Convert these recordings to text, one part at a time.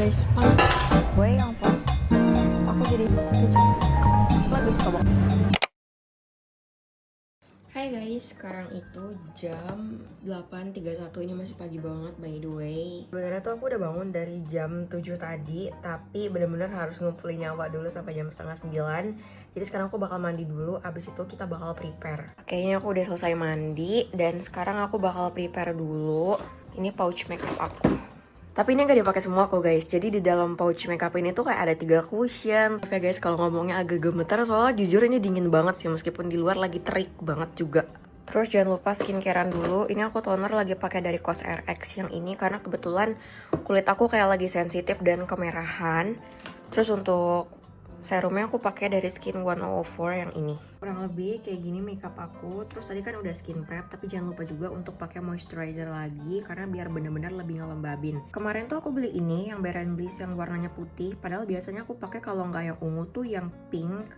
Guys, panas gue yang ampun, aku jadi kecap lebih suka banget. Hai guys, sekarang itu jam 8.31, ini masih pagi banget by the way. Sebenarnya tuh aku udah bangun dari jam 7 tadi, tapi bener-bener harus ngumpulin nyawa dulu sampai jam setengah 9. Jadi sekarang aku bakal mandi dulu, abis itu kita bakal prepare. Kayaknya aku udah selesai mandi, dan sekarang aku bakal prepare dulu. Ini pouch makeup aku. Tapi ini gak dipakai semua kok guys. Jadi di dalam pouch makeup ini tuh kayak ada 3 cushion. Tapi ya guys, kalau ngomongnya agak gemeter soalnya jujur ini dingin banget sih, meskipun di luar lagi terik banget juga. Terus jangan lupa skincarean dulu. Ini aku toner lagi pakai dari COSRX yang ini karena kebetulan kulit aku kayak lagi sensitif dan kemerahan. Terus untuk serumnya aku pakai dari Skin 104 yang ini. Kurang lebih kayak gini makeup aku. Terus tadi kan udah skin prep, tapi jangan lupa juga untuk pakai moisturizer lagi karena biar bener-bener lebih ngelembabin. Kemarin tuh aku beli ini yang Bare Bliss yang warnanya putih, padahal biasanya aku pakai kalau nggak yang ungu tuh yang pink.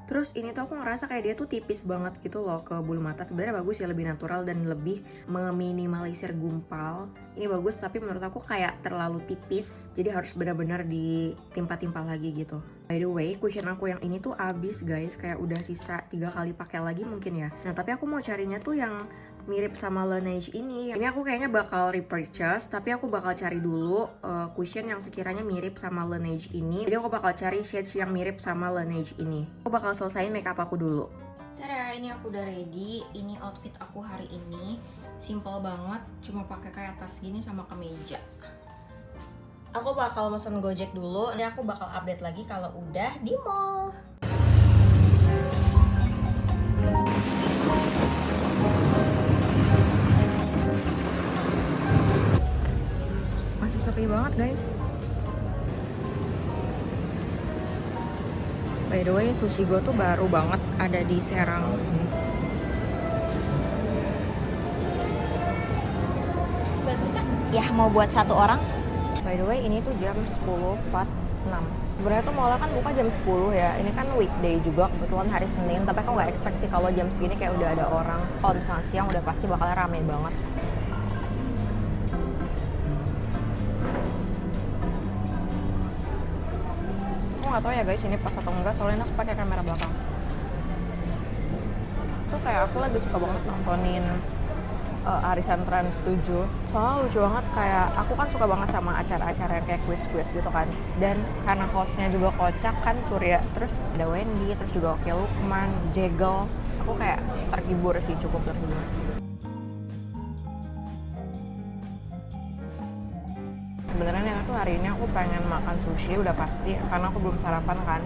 Terus ini tuh aku ngerasa kayak dia tuh tipis banget gitu loh ke bulu mata. Sebenarnya bagus ya, lebih natural dan lebih meminimalisir gumpal. Ini bagus, tapi menurut aku kayak terlalu tipis. Jadi harus benar-benar ditimpa-timpa lagi gitu. By the way, cushion aku yang ini tuh abis guys. Kayak udah sisa 3 kali pakai lagi mungkin ya. Nah tapi aku mau carinya tuh yang mirip sama Laneige ini. Ini aku kayaknya bakal repurchase, tapi aku bakal cari dulu cushion yang sekiranya mirip sama Laneige ini. Jadi aku bakal cari shades yang mirip sama Laneige ini. Aku bakal selesaiin makeup aku dulu. Tada, ini aku udah ready. Ini outfit aku hari ini. Simple banget, cuma pakai kayak tas gini sama kemeja. Aku bakal mesen Gojek dulu. Ini aku bakal update lagi kalau udah di mall. Masih sepi banget guys. By the way, sushi gue tuh baru banget ada di Serang. Ya, mau buat 1 orang. By the way, ini tuh jam 10.46. Sebenarnya tuh mallnya kan buka jam 10 ya. Ini kan weekday juga, kebetulan hari Senin. Tapi aku nggak expect sih kalau jam segini kayak udah ada orang. Kalau misalnya siang udah pasti bakal rame banget. Aku nggak tahu ya guys ini pas atau enggak, soalnya aku pakai kamera belakang. Tuh kayak aku lebih suka banget nontonin Arisan Trans 7. Soalnya lucu banget, kayak aku kan suka banget sama acara-acara yang kayak quiz-quiz gitu kan. Dan karena hostnya juga kocak kan, Surya, terus ada Wendy, terus juga Oke Lukman, Jegel. Aku kayak terhibur sih, cukup terhibur. Sebenarnya tuh hari ini aku pengen makan sushi udah pasti, karena aku belum sarapan kan.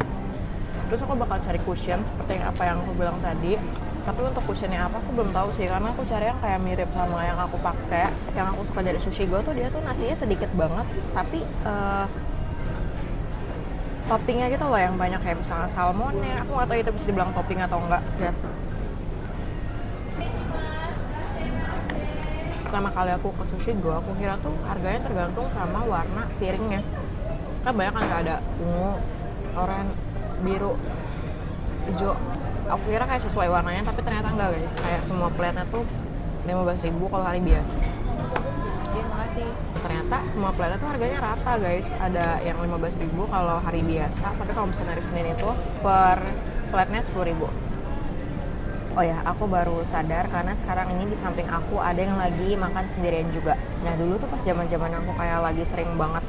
Terus aku bakal cari cushion seperti apa yang aku bilang tadi. Tapi untuk cushionnya apa aku belum tahu sih, karena aku cari yang kayak mirip sama yang aku pakai. Yang aku suka dari sushi gue tuh dia tuh nasinya sedikit banget, tapi toppingnya gitu loh yang banyak, kayak misalnya salmonnya. Aku nggak tahu itu bisa dibilang topping atau enggak. Lihat. Pertama kali aku ke sushi gue, aku kira tuh harganya tergantung sama warna piringnya. Kan banyak kan, kayak ada ungu, oranye, biru, hijau. Aku kira kayak sesuai warnanya, tapi ternyata enggak guys. Kayak semua plate-nya tuh 15.000 kalau hari biasa. Oke, makasih. Ternyata semua plate-nya tuh harganya rata guys. Ada yang 15.000 kalau hari biasa, tapi kalau misalnya hari Senin itu per plate-nya 10.000. Oh ya, aku baru sadar karena sekarang ini di samping aku ada yang lagi makan sendirian juga. Nah dulu tuh pas zaman-zaman aku kayak lagi sering banget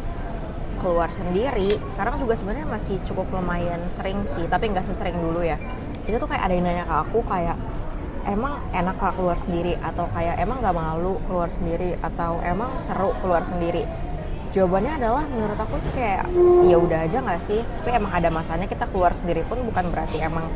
keluar sendiri, sekarang juga sebenarnya masih cukup lumayan sering sih, tapi nggak sesering dulu ya. Itu tuh kayak ada yang nanya ke aku kayak, emang enak gak keluar sendiri, atau kayak emang gak malu keluar sendiri, atau emang seru keluar sendiri. Jawabannya adalah menurut aku sih kayak ya udah aja nggak sih, tapi emang ada masanya kita keluar sendiri pun bukan berarti emang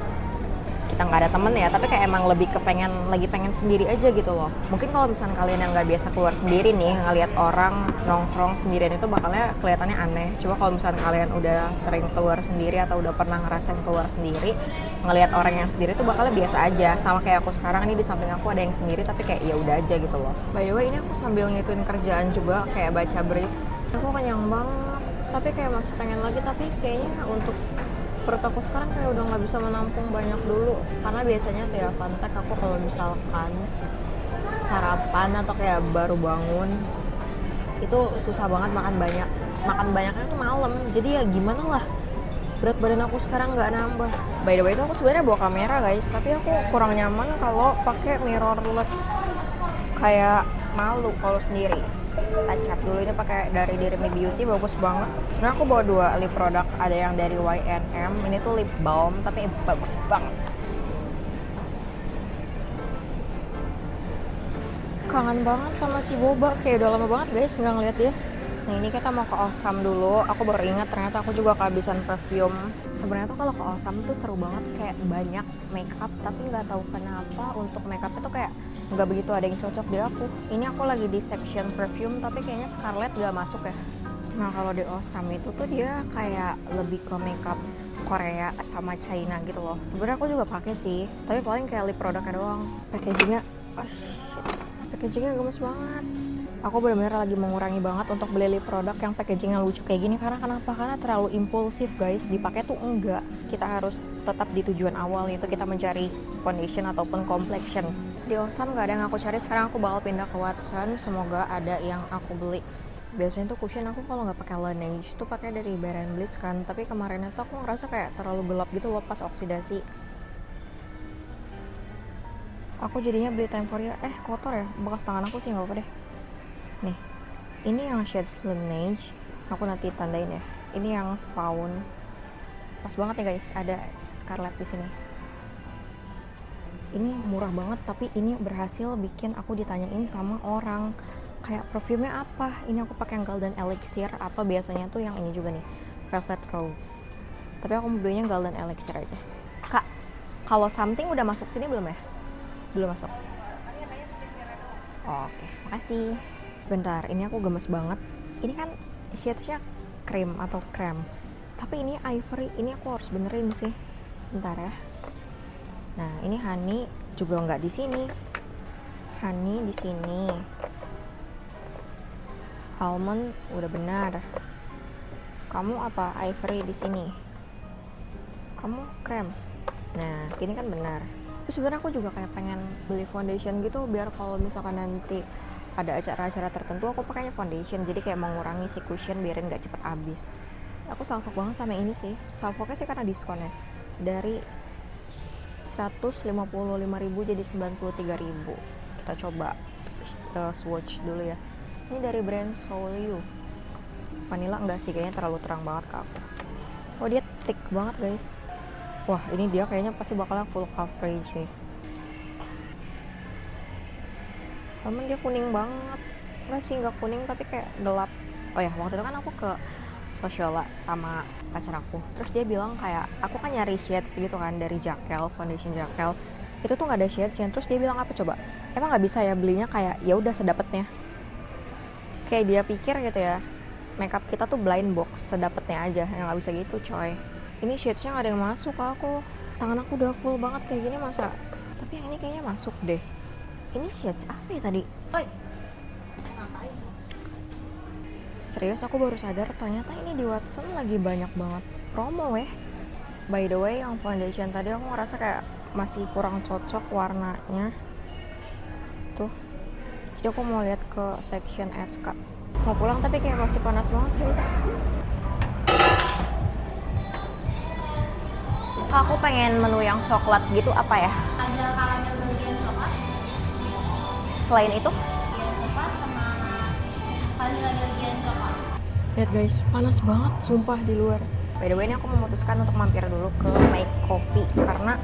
kita nggak ada temen ya, tapi kayak emang lagi pengen sendiri aja gitu loh. Mungkin kalau misalnya kalian yang nggak biasa keluar sendiri nih, ngelihat orang nongkrong sendirian itu bakalnya kelihatannya aneh. Coba kalau misalnya kalian udah sering keluar sendiri atau udah pernah ngerasain keluar sendiri, ngelihat orang yang sendiri itu bakalnya biasa aja. Sama kayak aku sekarang ini, di samping aku ada yang sendiri tapi kayak ya udah aja gitu loh. By the way, ini aku sambil ngituin kerjaan juga, kayak baca brief. Aku kenyang banget, tapi kayak masih pengen lagi, tapi kayaknya untuk perut aku sekarang kayak udah nggak bisa menampung banyak dulu, karena biasanya tiap kontak aku kalau misalkan sarapan atau kayak baru bangun itu susah banget makan banyak. makan banyaknya tuh malam. Jadi ya gimana lah, berat badan aku sekarang nggak nambah. By the way itu aku sebenarnya bawa kamera guys, tapi aku kurang nyaman kalau pakai mirrorless, kayak malu kalau sendiri. Touch up dulu, ini pakai dari Dirmi Beauty, bagus banget. Sebenarnya aku bawa 2 lip produk, ada yang dari YNM, ini tuh lip balm tapi bagus banget. Kangen banget sama si Boba, kayak udah lama banget guys nggak ngeliat dia. Nah ini kita mau ke Osam dulu. Aku baru ingat ternyata aku juga kehabisan perfume. Sebenarnya tuh kalau ke Osam tuh seru banget, kayak banyak makeup, tapi nggak tahu kenapa untuk makeupnya tuh kayak nggak begitu ada yang cocok di aku. Ini aku lagi di section perfume, tapi kayaknya Scarlett nggak masuk ya. Nah kalau di Osam itu tuh dia kayak lebih ke makeup Korea sama China gitu loh. Sebenarnya aku juga pakai sih, tapi paling kayak lip produknya doang. Packagingnya, oh shit, packagingnya gemes banget. Aku benar-benar lagi mengurangi banget untuk beli lip produk yang packagingnya lucu kayak gini. Karena kenapa? Karena terlalu impulsif guys, dipakai tuh enggak. Kita harus tetap di tujuan awal, yaitu kita mencari foundation ataupun complexion. Di Osam nggak ada yang aku cari, sekarang aku bakal pindah ke Watson. Semoga ada yang aku beli. Biasanya tuh cushion aku kalau nggak pakai Laneige tuh pakai dari Bare & Bliss kan. Tapi kemarin itu aku ngerasa kayak terlalu gelap gitu loh pas oksidasi. Aku jadinya beli Temporia, kotor ya, bekas tangan aku sih nggak apa deh. Nih, ini yang shades Laneige, aku nanti tandain ya. Ini yang Fawn, pas banget nih guys, ada Scarlett di sini. Ini murah banget, tapi ini berhasil bikin aku ditanyain sama orang kayak perfumenya apa. Ini aku pakai yang Golden Elixir, atau biasanya tuh yang ini juga nih, Velvet Row. Tapi aku mau belinya Golden Elixir aja. Kak, kalau something udah masuk sini belum ya? Belum masuk. Oke, makasih. Bentar, ini aku gemes banget. Ini kan shades-nya cream atau krem, tapi ini ivory. Ini aku harus benerin sih. Bentar ya. Nah, ini honey juga nggak di sini. Honey di sini. Almond udah benar. Kamu apa? Ivory di sini. Kamu krem. Nah, ini kan benar. Tapi sebenarnya aku juga kayak pengen beli foundation gitu, biar kalau misalkan nanti ada acara-acara tertentu aku pakainya foundation, jadi kayak mengurangi si cushion biarin gak cepet habis. Aku salfok banget sama ini sih. Salfoknya sih karena diskon ya, dari 155.000 jadi 93.000. Kita coba swatch dulu ya. Ini dari brand Soleil. Vanilla enggak sih, kayaknya terlalu terang banget ke aku. Oh dia thick banget guys. Wah ini dia kayaknya pasti bakalan full coverage sih. Cuman dia kuning banget. Enggak sih, enggak kuning tapi kayak gelap. Oh ya, waktu itu kan aku ke Sociala sama pacar aku. Terus dia bilang kayak, aku kan nyari shades gitu kan dari Jaquel, foundation Jaquel. Itu tuh nggak ada shadesnya. Terus dia bilang apa coba? Emang nggak bisa ya belinya kayak ya udah sedapetnya. Kayak dia pikir gitu ya, makeup kita tuh blind box, sedapetnya aja. Yang nggak bisa gitu coy. Ini shadesnya nggak ada yang masuk ke aku. Tangan aku udah full banget kayak gini masa. Tapi yang ini kayaknya masuk deh. Ini shades apa ya tadi? Oi. Ngapain? Serius aku baru sadar ternyata ini di Watson lagi banyak banget promo ya. By the way yang foundation tadi aku ngerasa kayak masih kurang cocok warnanya. Tuh. Jadi aku mau lihat ke section SK. Mau pulang tapi kayak masih panas banget guys. Aku pengen menu yang coklat gitu apa ya? Ada karamel bagian coklat. Selain itu? Bagian coklat sama vanilla bagian coklat. Lihat guys, panas banget sumpah di luar. By the way ini aku memutuskan untuk mampir dulu ke My Coffee karena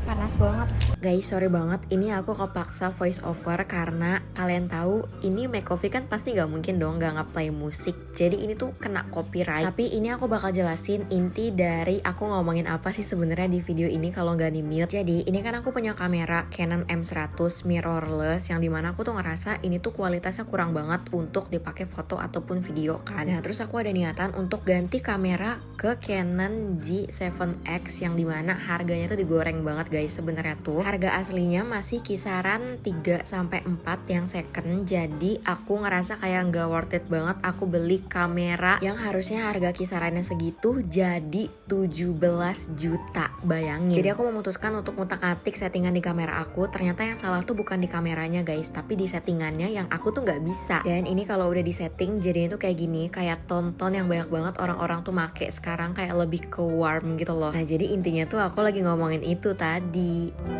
panas banget. Guys, sorry banget, ini aku kepaksa voice over karena kalian tahu ini My Coffee kan pasti gak mungkin dong gak nge-play musik. Jadi ini tuh kena copyright. Tapi ini aku bakal jelasin inti dari aku ngomongin apa sih sebenarnya di video ini kalau gak di mute. Jadi ini kan aku punya kamera Canon M100 mirrorless yang dimana aku tuh ngerasa ini tuh kualitasnya kurang banget untuk dipakai foto ataupun video kan. Nah terus aku ada niatan untuk ganti kamera ke Canon G7X yang dimana harganya tuh digoreng banget guys. Sebenarnya tuh harga aslinya masih kisaran 3-4 yang second. Jadi aku ngerasa kayak nggak worth it banget aku beli kamera yang harusnya harga kisarannya segitu jadi 17 juta. Bayangin. Jadi aku memutuskan untuk ngutak-atik settingan di kamera aku. Ternyata yang salah tuh bukan di kameranya guys, tapi di settingannya yang aku tuh nggak bisa. Dan ini kalau udah di setting jadinya tuh kayak gini, kayak tonton yang banyak banget orang-orang tuh make sekarang, kayak lebih ke warm gitu loh. Nah jadi intinya tuh aku lagi ngomongin itu tadi.